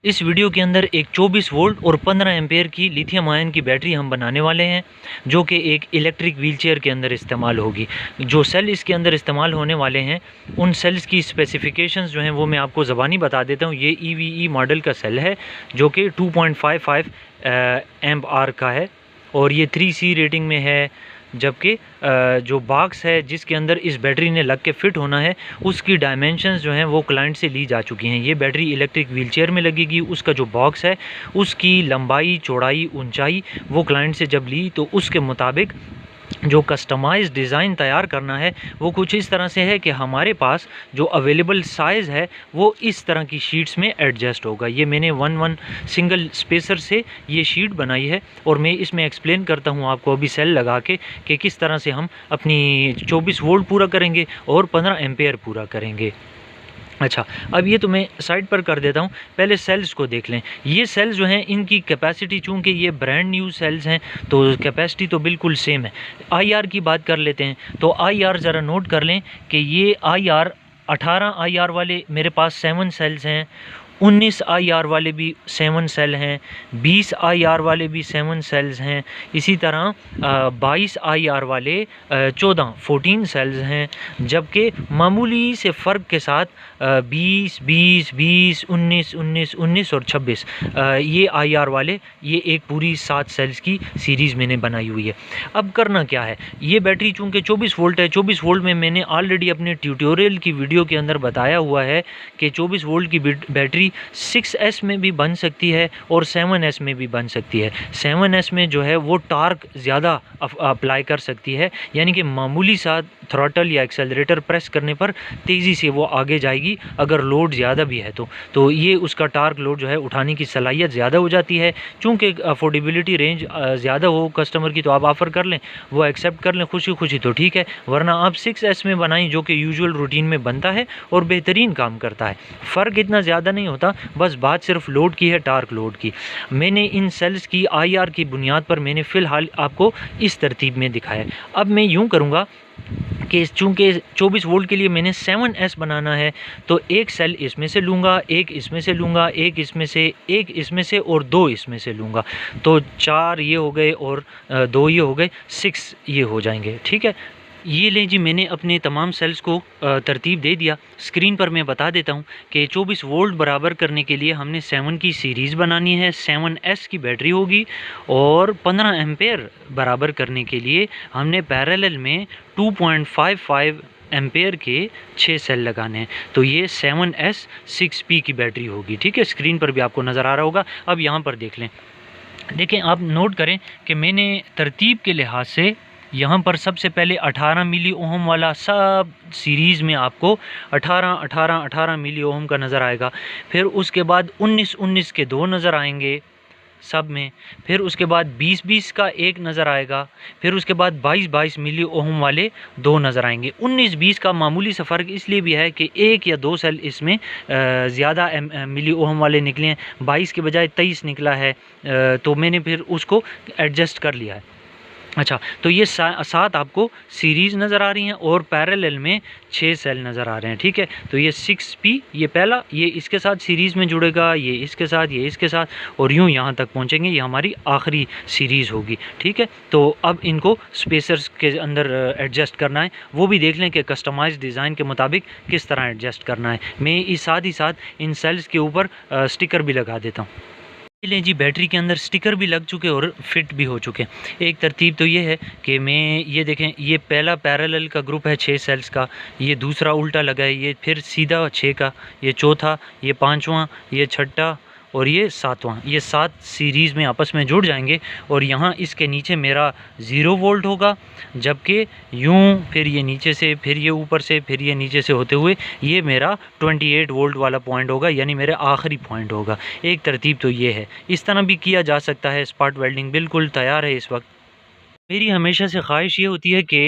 इस वीडियो के अंदर एक 24 वोल्ट और 15 एम्पेयर की लिथियम आयन की बैटरी हम बनाने वाले हैं, जो कि एक इलेक्ट्रिक व्हीलचेयर के अंदर इस्तेमाल होगी। जो सेल इसके अंदर इस्तेमाल होने वाले हैं, उन सेल्स की स्पेसिफिकेशंस जो हैं वो मैं आपको ज़बानी बता देता हूँ। ये EVE मॉडल का सेल है जो कि 2.55 एम्प आर का है और ये 3C रेटिंग में है। जबकि जो बॉक्स है जिसके अंदर इस बैटरी ने लग के फ़िट होना है, उसकी डायमेंशंस जो हैं वो क्लाइंट से ली जा चुकी हैं। ये बैटरी इलेक्ट्रिक व्हीलचेयर में लगेगी। उसका जो बॉक्स है उसकी लंबाई, चौड़ाई, ऊंचाई वो क्लाइंट से जब ली तो उसके मुताबिक जो कस्टमाइज़ डिज़ाइन तैयार करना है वो कुछ इस तरह से है कि हमारे पास जो अवेलेबल साइज़ है वो इस तरह की शीट्स में एडजस्ट होगा। ये मैंने 1 सिंगल स्पेसर से ये शीट बनाई है और मैं इसमें एक्सप्लेन करता हूँ आपको अभी सेल लगा के कि किस तरह से हम अपनी 24 वोल्ट पूरा करेंगे और 15 एम्पेयर पूरा करेंगे। अच्छा, अब ये तो मैं साइड पर कर देता हूँ। पहले सेल्स को देख लें। ये सेल्स जो हैं इनकी कैपेसिटी, चूँकि ये ब्रांड न्यू सेल्स हैं तो कैपेसिटी तो बिल्कुल सेम है। IR की बात कर लेते हैं तो IR ज़रा नोट कर लें कि ये IR 18 IR वाले मेरे पास 7 सेल्स हैं, 19 IR वाले भी 7 सेल हैं, 20 IR वाले भी 7 सेल्स हैं, इसी तरह 22 IR वाले 14 सेल्स हैं। जबकि मामूली से फ़र्क के साथ 20 20 20 19 19 19 और 26 ये IR वाले, ये एक पूरी 7 सेल्स की सीरीज़ मैंने बनाई हुई है। अब करना क्या है, ये बैटरी चूँकि 24 वोल्ट है, 24 वोल्ट में मैंने ऑलरेडी अपने ट्यूटोरियल की वीडियो के अंदर बताया हुआ है कि 24 वोल्ट की बैटरी 6S में भी बन सकती है और 7S में भी बन सकती है। 7S में जो है वो टार्क ज़्यादा अप्लाई कर सकती है, यानी कि मामूली सा थ्रॉटल या एक्सेलरेटर प्रेस करने पर तेज़ी से वो आगे जाएगी अगर लोड ज़्यादा भी है तो ये उसका टार्क लोड जो है उठाने की सलाहियत ज़्यादा हो जाती है। चूँकि अफोर्डेबिलिटी रेंज ज़्यादा हो कस्टमर की तो आप ऑफ़र कर लें, वो एक्सेप्ट कर लें खुशी खुशी तो ठीक है, वरना आप 6S में बनाएं जो कि यूजुअल रूटीन में बनता है और बेहतरीन काम करता है। फ़र्क इतना ज़्यादा नहीं होता, बस बात सिर्फ लोड की है, टार्क लोड की। मैंने इन सेल्स की IR की बुनियाद पर मैंने फ़िलहाल आपको इस तरतीब में दिखाया। अब मैं यूँ करूँगा कि चूँकि 24 वोल्ट के लिए मैंने 7S बनाना है तो एक सेल इसमें से लूँगा, एक इसमें से लूँगा, एक इसमें से और 2 इसमें से लूँगा। तो 4 ये हो गए और 2 ये हो गए, 6 ये हो जाएंगे। ठीक है, ये लें जी, मैंने अपने तमाम सेल्स को तरतीब दे दिया। स्क्रीन पर मैं बता देता हूँ कि 24 वोल्ट बराबर करने के लिए हमने 7 की सीरीज़ बनानी है, 7S की बैटरी होगी, और 15 एम्पेयर बराबर करने के लिए हमने पैरेलल में 2.55 एम्पेयर के 6 सेल लगाने हैं। तो ये 7S 6P की बैटरी होगी। ठीक है, स्क्रीन पर भी आपको नज़र आ रहा होगा। अब यहाँ पर देख लें, देखें, आप नोट करें कि मैंने तरतीब के लिहाज से यहाँ पर सबसे पहले 18 मिली ओम वाला सब सीरीज़ में आपको 18 मिली ओम का नज़र आएगा। फिर उसके बाद 19 के 2 नज़र आएंगे सब में। फिर उसके बाद 20 का एक नज़र आएगा। फिर उसके बाद 22 मिली ओम वाले 2 नज़र आएंगे। 19-20 का मामूली सा फ़र्क इसलिए भी है कि 1 या 2 सेल इसमें ज़्यादा मिली ओम वाले निकले हैं, 22 के बजाय 23 निकला है, तो मैंने फिर उसको एडजस्ट कर लिया है। अच्छा, तो ये 7 आपको सीरीज़ नज़र आ रही हैं और पैरेलल में 6 सेल नज़र आ रहे हैं। ठीक है, तो ये 6P, ये पहला, ये इसके साथ सीरीज़ में जुड़ेगा, ये इसके साथ, ये इसके साथ, और यूँ यहाँ तक पहुँचेंगे। ये हमारी आखिरी सीरीज़ होगी। ठीक है, तो अब इनको स्पेसर्स के अंदर एडजस्ट करना है, वो भी देख लें कि कस्टमाइज़ डिज़ाइन के मुताबिक किस तरह एडजस्ट करना है। मैं इस साथ ही साथ इन सेल्स के ऊपर स्टिकर भी लगा देता हूँ। लें जी, बैटरी के अंदर स्टिकर भी लग चुके और फिट भी हो चुके। एक तरतीब तो ये है कि मैं, ये देखें, ये पहला पैरेलल का ग्रुप है 6 सेल्स का, ये दूसरा उल्टा लगा है, ये फिर सीधा 6 का, ये चौथा, ये 5वां, ये छठा और ये 7वां। ये 7 सीरीज़ में आपस में जुड़ जाएंगे और यहाँ इसके नीचे मेरा 0 वोल्ट होगा, जबकि यूँ फिर ये नीचे से, फिर ये ऊपर से, फिर ये नीचे से होते हुए ये मेरा 28 वोल्ट वाला पॉइंट होगा, यानी मेरा आखिरी पॉइंट होगा। एक तरतीब तो ये है। इस तरह भी किया जा सकता है। स्पॉट वेल्डिंग बिल्कुल तैयार है इस वक्त। मेरी हमेशा से ख्वाहिश ये होती है कि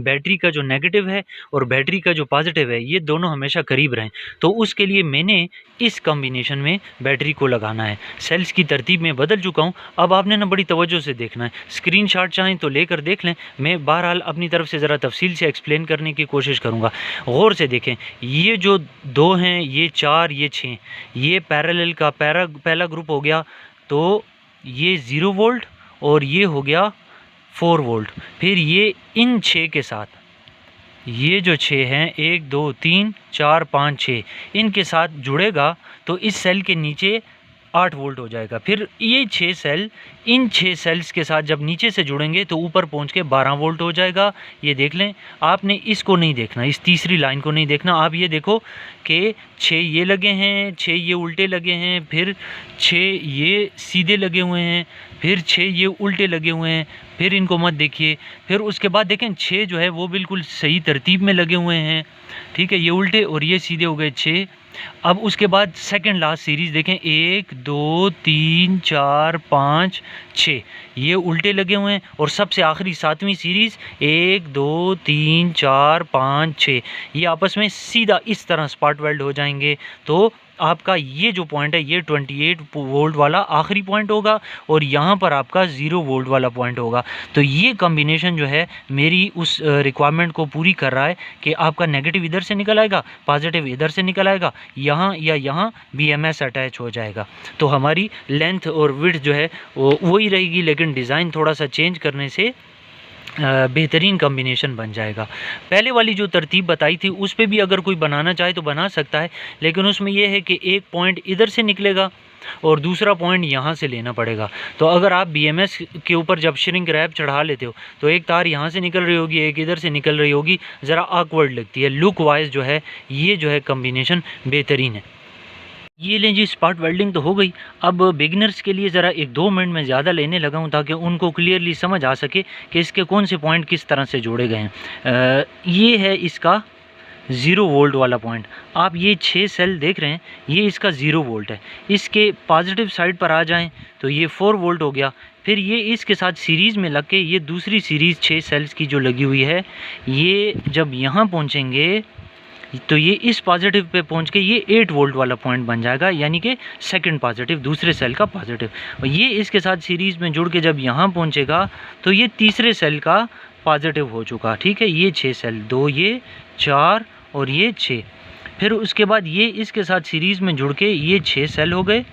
बैटरी का जो नेगेटिव है और बैटरी का जो पॉजिटिव है ये दोनों हमेशा करीब रहें। तो उसके लिए मैंने इस कॉम्बिनेशन में बैटरी को लगाना है। सेल्स की तरतीब में बदल चुका हूँ। अब आपने ना बड़ी तवज्जो से देखना है, स्क्रीनशॉट चाहें तो लेकर देख लें। मैं बहरहाल अपनी तरफ से ज़रा तफसील से एक्सप्लेन करने की कोशिश करूँगा। गौर से देखें, ये जो 2 हैं, ये 4, ये 6, ये पैरेलल का पहला ग्रुप हो गया। तो ये 0 वोल्ट और ये हो गया 4 वोल्ट। फिर ये इन 6 के साथ, ये जो 6 हैं, 1 2 3 4 5 6, इनके साथ जुड़ेगा तो इस सेल के नीचे 8 वोल्ट हो जाएगा। फिर ये 6 सेल इन 6 सेल्स के साथ जब नीचे से जुड़ेंगे तो ऊपर पहुंच के 12 वोल्ट हो जाएगा। ये देख लें, आपने इसको नहीं देखना, इस तीसरी लाइन को नहीं देखना। आप ये देखो कि 6 ये लगे हैं, 6 ये उल्टे लगे हैं, फिर 6 ये सीधे लगे हुए हैं, फिर 6 ये उल्टे लगे हुए हैं, फिर इनको मत देखिए। फिर उसके बाद देखें 6 जो है वो बिल्कुल सही तरतीब में लगे हुए हैं, ठीक है, ये उल्टे और ये सीधे हो गए 6। अब उसके बाद सेकंड लास्ट सीरीज़ देखें, 1 2 3 4 5 6, ये उल्टे लगे हुए हैं। और सबसे आखिरी 7वीं सीरीज़ 1 2 3 4 5 6, ये आपस में सीधा इस तरह स्पॉट वेल्ड हो जाएंगे। तो आपका ये जो पॉइंट है ये 28 वोल्ट वाला आखिरी पॉइंट होगा और यहाँ पर आपका 0 वोल्ट वाला पॉइंट होगा। तो ये कॉम्बिनेशन जो है मेरी उस रिक्वायरमेंट को पूरी कर रहा है कि आपका नेगेटिव इधर से निकल आएगा, पॉजिटिव इधर से निकल आएगा, यहाँ या यहाँ BMS अटैच हो जाएगा। तो हमारी लेंथ और विड्थ जो है वो वही रहेगी, लेकिन डिज़ाइन थोड़ा सा चेंज करने से बेहतरीन कॉम्बिनेशन बन जाएगा। पहले वाली जो तरतीब बताई थी उस पे भी अगर कोई बनाना चाहे तो बना सकता है, लेकिन उसमें यह है कि एक पॉइंट इधर से निकलेगा और दूसरा पॉइंट यहाँ से लेना पड़ेगा। तो अगर आप BMS के ऊपर जब श्रिंक रैप चढ़ा लेते हो तो एक तार यहाँ से निकल रही होगी, एक इधर से निकल रही होगी, ज़रा ऑकवर्ड लगती है। लुक वाइज जो है ये जो है कॉम्बिनेशन बेहतरीन है। ये लें जी, स्पॉट वेल्डिंग तो हो गई। अब बिगिनर्स के लिए ज़रा 1-2 मिनट में ज़्यादा लेने लगा हूँ ताकि उनको क्लियरली समझ आ सके कि इसके कौन से पॉइंट किस तरह से जोड़े गए हैं। ये है इसका 0 वोल्ट वाला पॉइंट। आप ये 6 सेल देख रहे हैं, ये इसका 0 वोल्ट है। इसके पॉजिटिव साइड पर आ जाएं तो ये 4 वोल्ट हो गया। फिर ये इसके साथ सीरीज़ में लग के ये दूसरी सीरीज़ 6 सेल्स की जो लगी हुई है, ये जब यहाँ पहुँचेंगे तो ये इस पॉजिटिव पे पहुंच के ये 8 वोल्ट वाला पॉइंट बन जाएगा, यानी कि सेकंड पॉजिटिव, दूसरे सेल का पॉजिटिव। और ये इसके साथ सीरीज़ में जुड़ के जब यहाँ पहुंचेगा तो ये तीसरे सेल का पॉजिटिव हो चुका, ठीक है। ये 6 सेल, 2 ये 4 और ये 6। फिर उसके बाद ये इसके साथ सीरीज़ में जुड़ के ये 6 सेल हो गए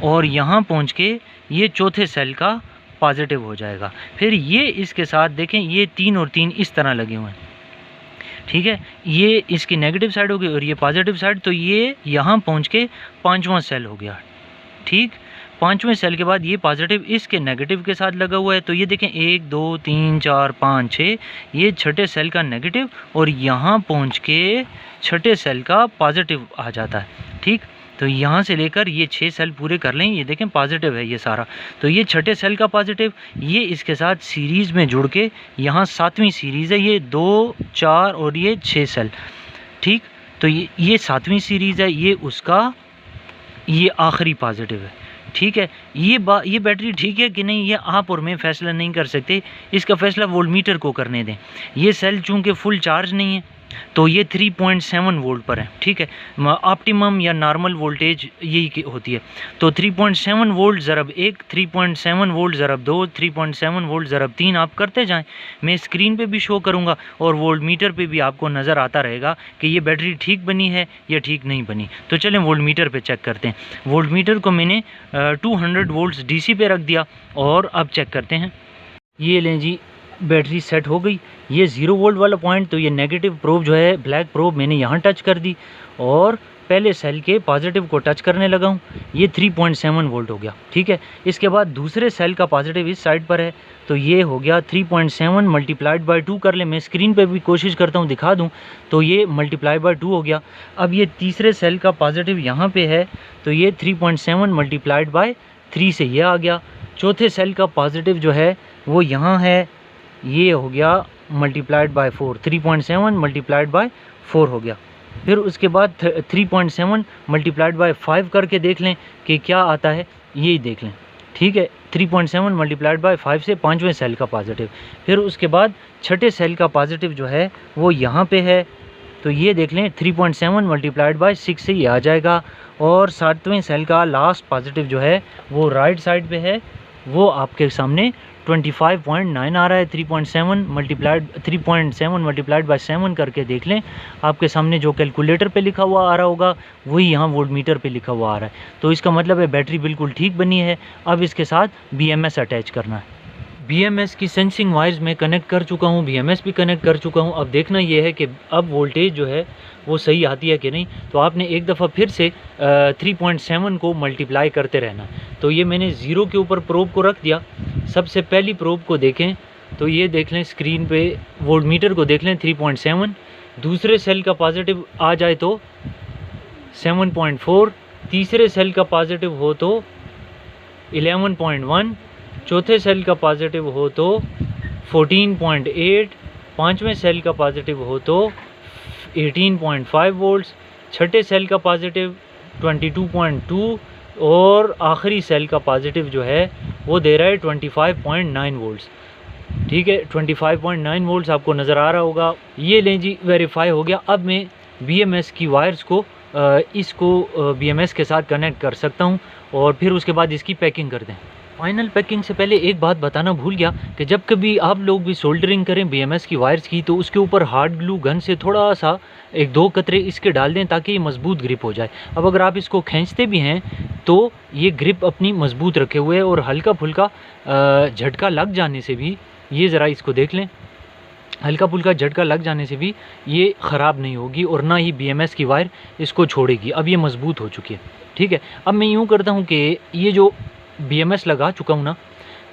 और यहाँ पहुँच के ये चौथे सेल का पॉजिटिव हो जाएगा। फिर ये इसके साथ देखें, ये 3 और 3 इस तरह लगे हुए हैं, ठीक है। ये इसकी नेगेटिव साइड हो गई और ये पॉजिटिव साइड, तो ये यहाँ पहुँच के 5वां सेल हो गया, ठीक। 5वें सेल के बाद ये पॉजिटिव इसके नेगेटिव के साथ लगा हुआ है। तो ये देखें 1 2 3 4 5 6, ये छठे सेल का नेगेटिव और यहाँ पहुँच के छठे सेल का पॉजिटिव आ जाता है, ठीक। तो यहाँ से लेकर ये 6 सेल पूरे कर लें, ये देखें पॉजिटिव है ये सारा। तो ये छठे सेल का पॉजिटिव, ये इसके साथ सीरीज़ में जुड़ के यहाँ 7वीं सीरीज़ है, ये 2 4 और ये 6 सेल, ठीक। तो ये 7वीं सीरीज़ है, ये उसका ये आखिरी पॉजिटिव है, ठीक है। ये बैटरी ठीक है कि नहीं, ये आप और मैं फैसला नहीं कर सकते, इसका फैसला वोल्टमीटर को करने दें। ये सेल चूँकि फुल चार्ज नहीं है तो ये 3.7 वोल्ट पर है, ठीक है। ऑप्टिमम या नॉर्मल वोल्टेज यही होती है। तो 3.7 वोल्ट ज़रब 1, 3.7 वोल्ट ज़रब 2, 3.7 वोल्ट ज़रब 3 आप करते जाएं। मैं स्क्रीन पे भी शो करूंगा और वोल्ट मीटर पे भी आपको नज़र आता रहेगा कि ये बैटरी ठीक बनी है या ठीक नहीं बनी। तो चलें वोल्ट मीटर पर चेक करते हैं। वोल्ट मीटर को मैंने 200 वोल्ट DC पे रख दिया और अब चेक करते हैं। ये लें जी, बैटरी सेट हो गई। ये 0 वोल्ट वाला पॉइंट, तो ये नेगेटिव प्रोब जो है, ब्लैक प्रोब, मैंने यहाँ टच कर दी और पहले सेल के पॉजिटिव को टच करने लगा हूँ। ये 3.7 वोल्ट हो गया, ठीक है। इसके बाद दूसरे सेल का पॉजिटिव इस साइड पर है, तो ये हो गया 3.7 मल्टीप्लाइड बाई 2 कर ले। मैं स्क्रीन पे भी कोशिश करता हूँ दिखा दूँ, तो ये मल्टीप्लाई बाई 2 हो गया। अब ये तीसरे सेल का पॉजिटिव यहाँ पे है, तो ये 3.7 मल्टीप्लाइड बाई 3 से ये आ गया। चौथे सेल का पॉजिटिव जो है वो यहाँ है, ये हो गया मल्टीप्लाइड बाय 4, 3.7 मल्टीप्लाइड बाय 4 हो गया। फिर उसके बाद 3.7 मल्टीप्लाइड बाय 5 करके देख लें कि क्या आता है, यही देख लें, ठीक है। 3.7 मल्टीप्लाइड बाय 5 से 5वें सेल का पॉजिटिव। फिर उसके बाद छठे सेल का पॉजिटिव जो है वो यहाँ पे है, तो ये देख लें 3.7 मल्टीप्लाइड बाय 6 से ये आ जाएगा। और 7वें सेल का लास्ट पॉजिटिव जो है वो राइट साइड पे है, वो आपके सामने 25.9 आ रहा है। 3.7 मल्टीप्लाइड बाय 7 करके देख लें, आपके सामने जो कैलकुलेटर पे लिखा हुआ आ रहा होगा वही यहाँ वोल्टमीटर पे लिखा हुआ आ रहा है। तो इसका मतलब है बैटरी बिल्कुल ठीक बनी है। अब इसके साथ BMS अटैच करना है। BMS की सेंसिंग वायर्स में कनेक्ट कर चुका हूँ, BMS भी कनेक्ट कर चुका हूँ। अब देखना ये है कि अब वोल्टेज जो है वो सही आती है कि नहीं। तो आपने एक दफ़ा फिर से 3.7 को मल्टीप्लाई करते रहना। तो ये मैंने 0 के ऊपर प्रोब को रख दिया। सबसे पहली प्रोब को देखें तो ये देख लें स्क्रीन पे, वोल्टमीटर को देख लें 3.7, दूसरे सेल का पॉजिटिव आ जाए तो 7.4, तीसरे सेल का पॉजिटिव हो तो 11.1, चौथे सेल का पॉजिटिव हो तो 14.8, पाँचवें सेल का पॉजिटिव हो तो 18.5 वोल्ट्स, छठे सेल का पॉजिटिव 22.2 और आखिरी सेल का पॉजिटिव जो है वो दे रहा है 25.9 वोल्ट्स। ठीक है, 25.9 वोल्ट्स आपको नज़र आ रहा होगा। ये लें जी, वेरीफाई हो गया। अब मैं BMS की वायर्स को इसको BMS के साथ कनेक्ट कर सकता हूँ और फिर उसके बाद इसकी पैकिंग कर दें। फाइनल पैकिंग से पहले एक बात बताना भूल गया कि जब कभी आप लोग भी सोल्डरिंग करें BMS की वायर्स की, तो उसके ऊपर हार्ड ग्लू गन से थोड़ा सा 1-2 कतरे इसके डाल दें ताकि ये मज़बूत ग्रिप हो जाए। अब अगर आप इसको खींचते भी हैं तो ये ग्रिप अपनी मज़बूत रखे हुए है और हल्का फुल्का झटका लग जाने से भी, ये ज़रा इसको देख लें, हल्का फुल्का झटका लग जाने से भी ये ख़राब नहीं होगी और ना ही BMS की वायर इसको छोड़ेगी। अब ये मज़बूत हो चुकी है। ठीक है, अब मैं यूँ करता हूँ कि ये जो BMS लगा चुका हूँ ना,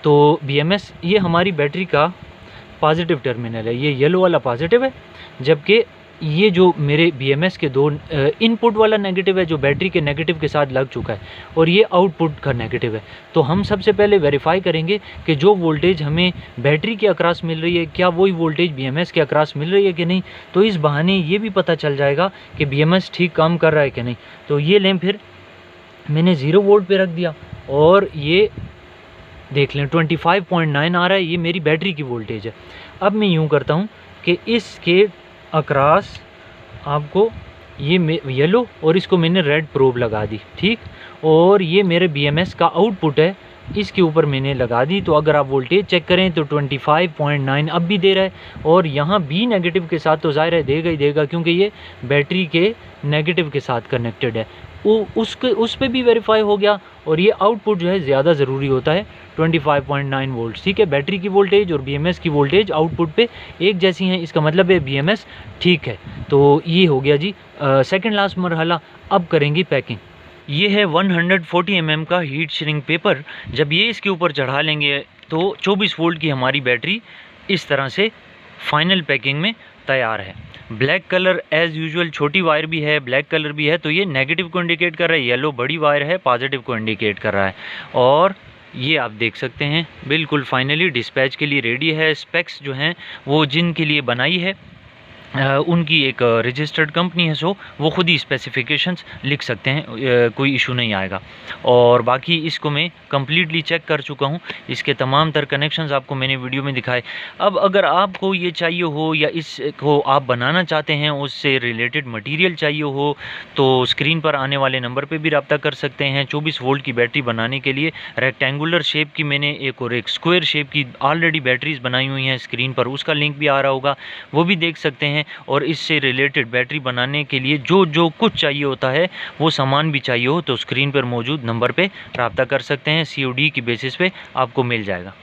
तो BMS ये हमारी बैटरी का पॉजिटिव टर्मिनल है, ये येलो वाला पॉजिटिव है, जबकि ये जो मेरे BMS के दो इनपुट वाला नेगेटिव है जो बैटरी के नेगेटिव के साथ लग चुका है, और ये आउटपुट का नेगेटिव है। तो हम सबसे पहले वेरीफाई करेंगे कि जो वोल्टेज हमें बैटरी के अक्रॉस मिल रही है क्या वही वोल्टेज BMS के अक्रॉस मिल रही है कि नहीं। तो इस बहाने ये भी पता चल जाएगा कि BMS ठीक काम कर रहा है कि नहीं। तो ये लें, फिर मैंने 0 वोल्ट पे रख दिया और ये देख लें 25.9 आ रहा है, ये मेरी बैटरी की वोल्टेज है। अब मैं यूँ करता हूँ कि इसके अक्रॉस आपको ये येलो और इसको मैंने रेड प्रोब लगा दी, ठीक, और ये मेरे BMS का आउटपुट है, इसके ऊपर मैंने लगा दी। तो अगर आप वोल्टेज चेक करें तो 25.9 अब भी दे रहा है, और यहाँ B नेगेटिव के साथ तो ज़ाहिर है देगा ही देगा क्योंकि ये बैटरी के नेगेटिव के साथ कनेक्टेड है। उस पे भी वेरीफाई हो गया, और ये आउटपुट जो है ज़्यादा ज़रूरी होता है 25.9 वोल्ट। ठीक है, बैटरी की वोल्टेज और BMS की वोल्टेज आउटपुट पे एक जैसी हैं, इसका मतलब है BMS ठीक है। तो ये हो गया जी सेकंड लास्ट मरहला। अब करेंगे पैकिंग। ये है 140 mm का हीट श्रिंक पेपर। जब ये इसके ऊपर चढ़ा लेंगे तो 24 वोल्ट की हमारी बैटरी इस तरह से फाइनल पैकिंग में तैयार है। ब्लैक कलर एज़ यूजुअल, छोटी वायर भी है, ब्लैक कलर भी है, तो ये नेगेटिव को इंडिकेट कर रहा है, येलो बड़ी वायर है पॉजिटिव को इंडिकेट कर रहा है। और ये आप देख सकते हैं बिल्कुल फाइनली डिस्पैच के लिए रेडी है। स्पेक्स जो हैं वो जिनके लिए बनाई है उनकी एक रजिस्टर्ड कंपनी है, सो वो ख़ुद ही स्पेसिफिकेशंस लिख सकते हैं, कोई इशू नहीं आएगा। और बाकी इसको मैं कम्प्लीटली चेक कर चुका हूँ, इसके तमाम तर कनेक्शंस आपको मैंने वीडियो में दिखाए। अब अगर आपको ये चाहिए हो या इसको आप बनाना चाहते हैं, उससे रिलेटेड मटेरियल चाहिए हो, तो स्क्रीन पर आने वाले नंबर पर भी रब्ता कर सकते हैं। 24 वोल्ट की बैटरी बनाने के लिए रेक्टेंगुलर शेप की मैंने एक और एक स्क्वायर शेप की ऑलरेडी बैटरीज़ बनाई हुई हैं, स्क्रीन पर उसका लिंक भी आ रहा होगा, वो भी देख सकते हैं। और इससे रिलेटेड बैटरी बनाने के लिए जो कुछ चाहिए होता है, वो सामान भी चाहिए हो तो स्क्रीन पर मौजूद नंबर पे रब्ता कर सकते हैं, COD की बेसिस पे आपको मिल जाएगा।